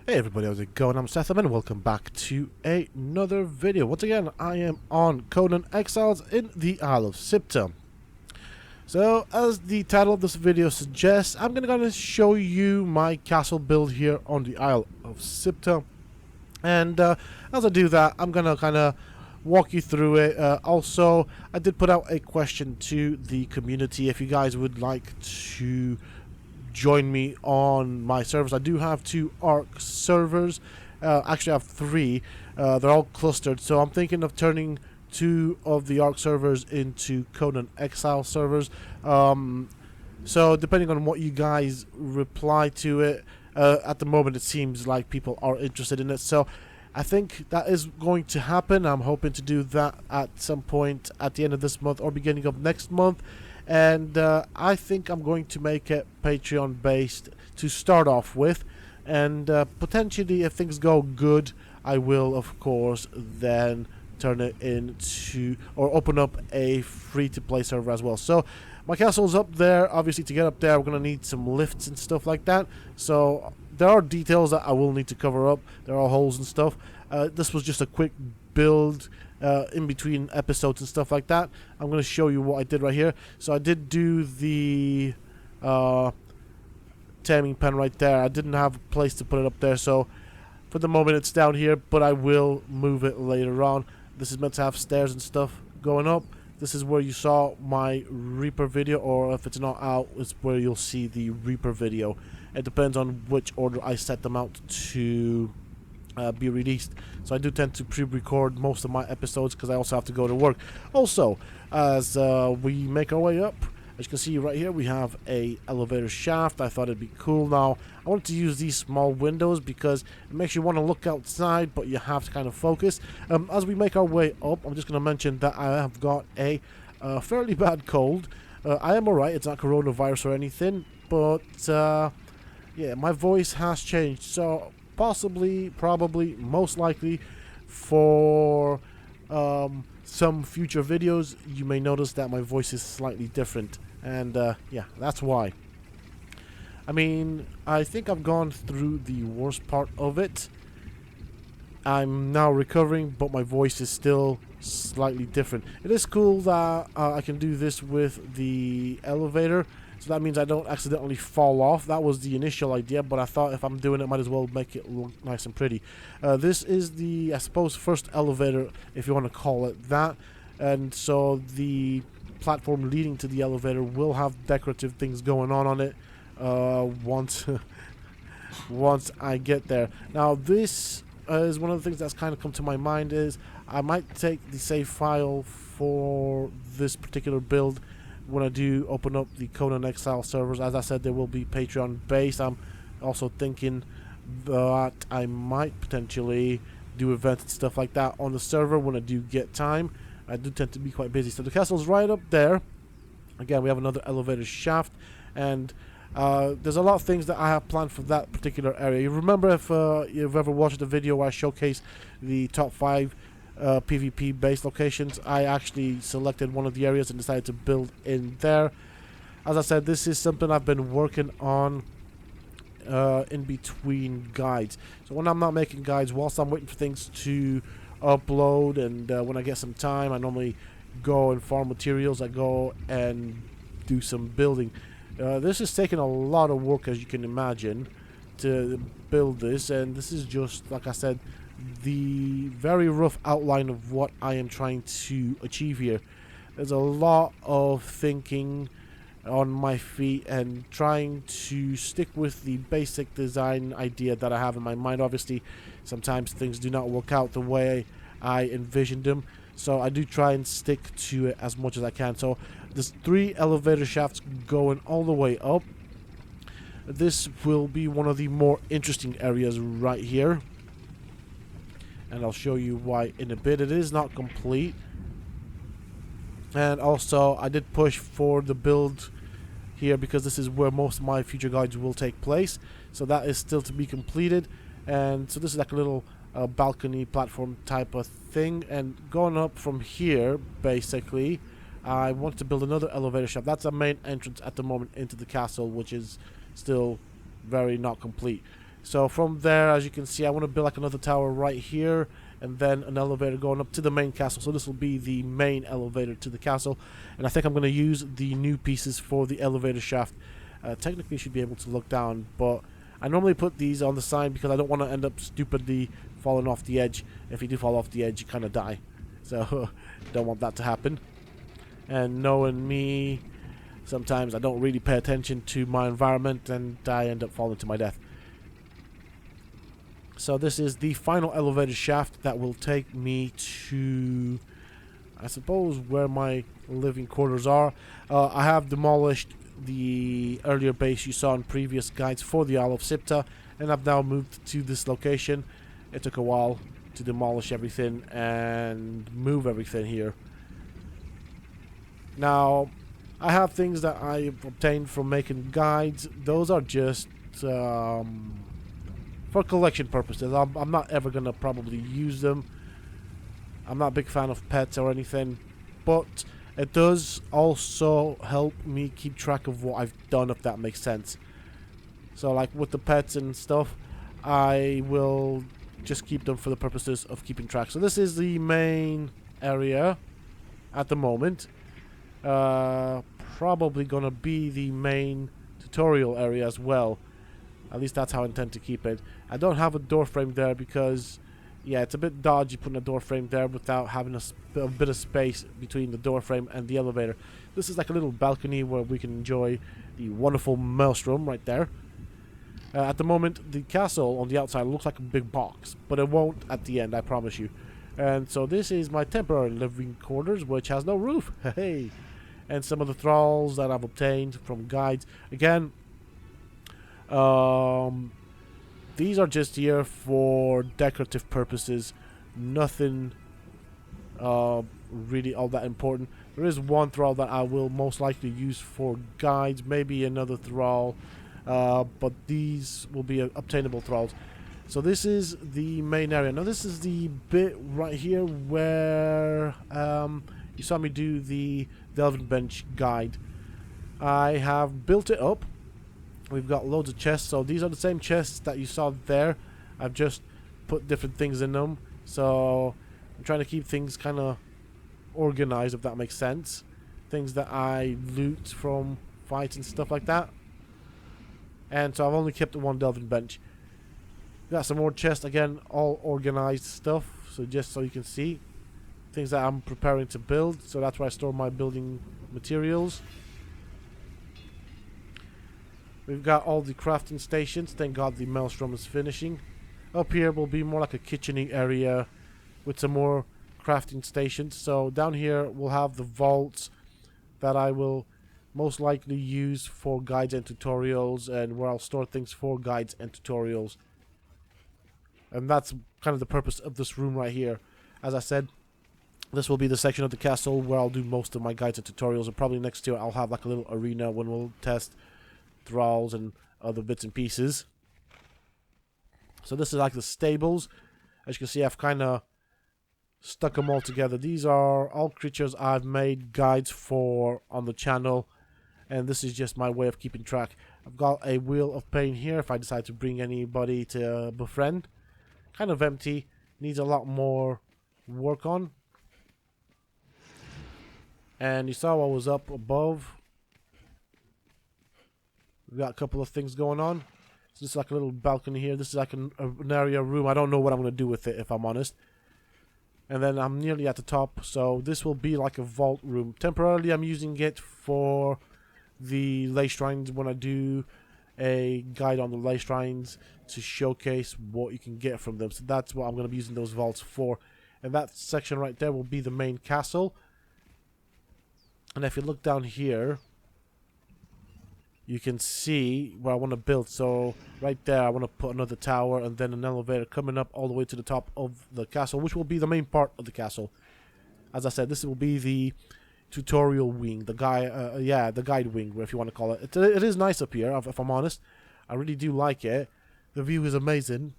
Hey everybody, how's it going? I'm Sethum and welcome back to another video. Once again, I am on Conan Exiles in the Isle of Siptah. So, as the title of this video suggests, I'm going to show you my castle build here on the Isle of Siptah. And as I do that, I'm going to kind of walk you through it. Also, I did put out a question to the community if you guys would like to join me on my servers. I do have 2 ARC servers. Actually I have 3. They're all clustered, so I'm thinking of turning 2 of the ARC servers into Conan Exiles servers. So depending on what you guys reply to it, at the moment it seems like people are interested in it, so I think that is going to happen. I'm hoping to do that at some point at the end of this month or beginning of next month. And I think I'm going to make it Patreon based to start off with, and potentially if things go good I will of course then turn it into or open up a free to play server as well. So my castle's up there. Obviously to get up there we're going to need some lifts and stuff like that, so there are details that I will need to cover up. There are holes and stuff. This was just a quick build in between episodes and stuff like that. I'm going to show you what I did right here. So I did do the Taming Pen right there. I didn't have a place to put it up there, so for the moment it's down here, but I will move it later on. This is meant to have stairs and stuff going up. This is where you saw my Reaper video, or if it's not out, it's where you'll see the Reaper video. It depends on which order I set them out to be released. So I do tend to pre-record most of my episodes because I also have to go to work. Also, as we make our way up, as you can see right here, we have a elevator shaft. I thought it'd be cool. Now I wanted to use these small windows because it makes you want to look outside, but you have to kind of focus. As we make our way up, I'm just going to mention that I have got a fairly bad cold. I am alright, it's not coronavirus or anything, but yeah, my voice has changed, so possibly, probably, most likely for some future videos you may notice that my voice is slightly different, and yeah, that's why. I mean, I think I've gone through the worst part of it. I'm now recovering, but my voice is still slightly different. It is cool that I can do this with the elevator, so that means I don't accidentally fall off. That was the initial idea, but I thought if I'm doing it, might as well make it look nice and pretty. This is the, I suppose, first elevator, if you want to call it that. And so the platform leading to the elevator will have decorative things going on it once, once I get there. Now this is one of the things that's kind of come to my mind is I might take the save file for this particular build when I do open up the Conan Exiles servers. As I said, they will be Patreon based. I'm also thinking that I might potentially do events and stuff like that on the server when I do get time. I do tend to be quite busy. So the castle's right up there. Again, we have another elevator shaft, and there's a lot of things that I have planned for that particular area. You remember if you've ever watched the video where I showcase the top 5 PvP based locations, I actually selected one of the areas and decided to build in there. As I said, this is something I've been working on in between guides. So when I'm not making guides, whilst I'm waiting for things to upload, and when I get some time, I normally go and farm materials. I go and do some building. This is taking a lot of work, as you can imagine, to build this, and this is just, like I said, the very rough outline of what I am trying to achieve here. There's a lot of thinking on my feet and trying to stick with the basic design idea that I have in my mind. Obviously, sometimes things do not work out the way I envisioned them, so I do try and stick to it as much as I can. So there's 3 elevator shafts going all the way up. This will be one of the more interesting areas right here, and I'll show you why in a bit. It is not complete, and also I did push for the build here because this is where most of my future guides will take place, so that is still to be completed. And so this is like a little balcony platform type of thing, and going up from here, basically I want to build another elevator shaft. That's a main entrance at the moment into the castle, which is still very not complete. So from there, as you can see, I want to build like another tower right here, and then an elevator going up to the main castle. So this will be the main elevator to the castle, and I think I'm going to use the new pieces for the elevator shaft. Technically, you should be able to look down, but I normally put these on the side because I don't want to end up stupidly falling off the edge. If you do fall off the edge, you kind of die. So don't want that to happen. And knowing me, sometimes I don't really pay attention to my environment, and I end up falling to my death. So this is the final elevator shaft that will take me to, I suppose, where my living quarters are. I have demolished the earlier base you saw in previous guides for the Isle of Siptah, and I've now moved to this location. It took a while to demolish everything and move everything here. Now, I have things that I obtained from making guides. Those are just for collection purposes. I'm not ever going to probably use them. I'm not a big fan of pets or anything, but it does also help me keep track of what I've done, if that makes sense. So like with the pets and stuff, I will just keep them for the purposes of keeping track. So this is the main area at the moment. Probably going to be the main tutorial area as well. At least that's how I intend to keep it. I don't have a door frame there because, yeah, it's a bit dodgy putting a door frame there without having a bit of space between the door frame and the elevator. This is like a little balcony where we can enjoy the wonderful maelstrom right there. At the moment, the castle on the outside looks like a big box, but it won't at the end, I promise you. And so this is my temporary living quarters, which has no roof. Hey, and some of the thralls that I've obtained from guides. Again, these are just here for decorative purposes. Nothing really all that important. There is one thrall that I will most likely use for guides, maybe another thrall, but these will be obtainable thralls. So this is the main area. Now this is the bit right here where you saw me do the Delving Bench guide. I have built it up. We've got loads of chests, so these are the same chests that you saw there. I've just put different things in them, so I'm trying to keep things kind of organized, if that makes sense. Things that I loot from fights and stuff like that. And so I've only kept the one Delving Bench. Got some more chests, again, all organized stuff, so just so you can see things that I'm preparing to build. So that's where I store my building materials. We've got all the crafting stations. Thank God the maelstrom is finishing. Up here will be more like a kitchening area with some more crafting stations. So down here we'll have the vaults that I will most likely use for guides and tutorials, and where I'll store things for guides and tutorials. And that's kind of the purpose of this room right here. As I said, this will be the section of the castle where I'll do most of my guides and tutorials, and probably next to it I'll have like a little arena when we'll test thralls and other bits and pieces. So this is like the stables. As you can see, I've kind of stuck them all together. These are all creatures I've made guides for on the channel, and this is just my way of keeping track. I've got a Wheel of Pain here if I decide to bring anybody to befriend. Kind of empty, needs a lot more work on. And you saw what was up above. We've got a couple of things going on. So this is like a little balcony here. This is like an area room. I don't know what I'm going to do with it, if I'm honest. And then I'm nearly at the top, so this will be like a vault room. Temporarily, I'm using it for the ley shrines when I do a guide on the ley shrines to showcase what you can get from them. So that's what I'm going to be using those vaults for. And that section right there will be the main castle. And if you look down here, you can see where I want to build. So right there I want to put another tower and then an elevator coming up all the way to the top of the castle, which will be the main part of the castle. As I said, this will be the tutorial wing, the guide wing, if you want to call it. It is nice up here, if I'm honest. I really do like it. The view is amazing.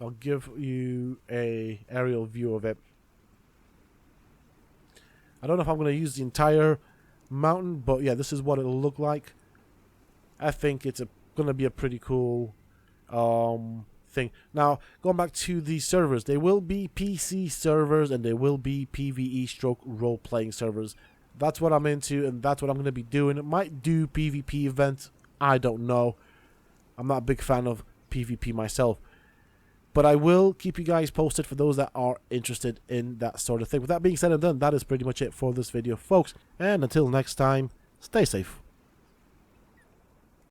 I'll give you a aerial view of it. I don't know if I'm going to use the entire mountain, but yeah, this is what it'll look like. I think it's a going to be a pretty cool thing. Now, going back to the servers, they will be PC servers and they will be PvE stroke role-playing servers. That's what I'm into, and that's what I'm going to be doing. It might do PvP events. I don't know. I'm not a big fan of PvP myself. But I will keep you guys posted for those that are interested in that sort of thing. With that being said and done, that is pretty much it for this video, folks. And until next time, stay safe.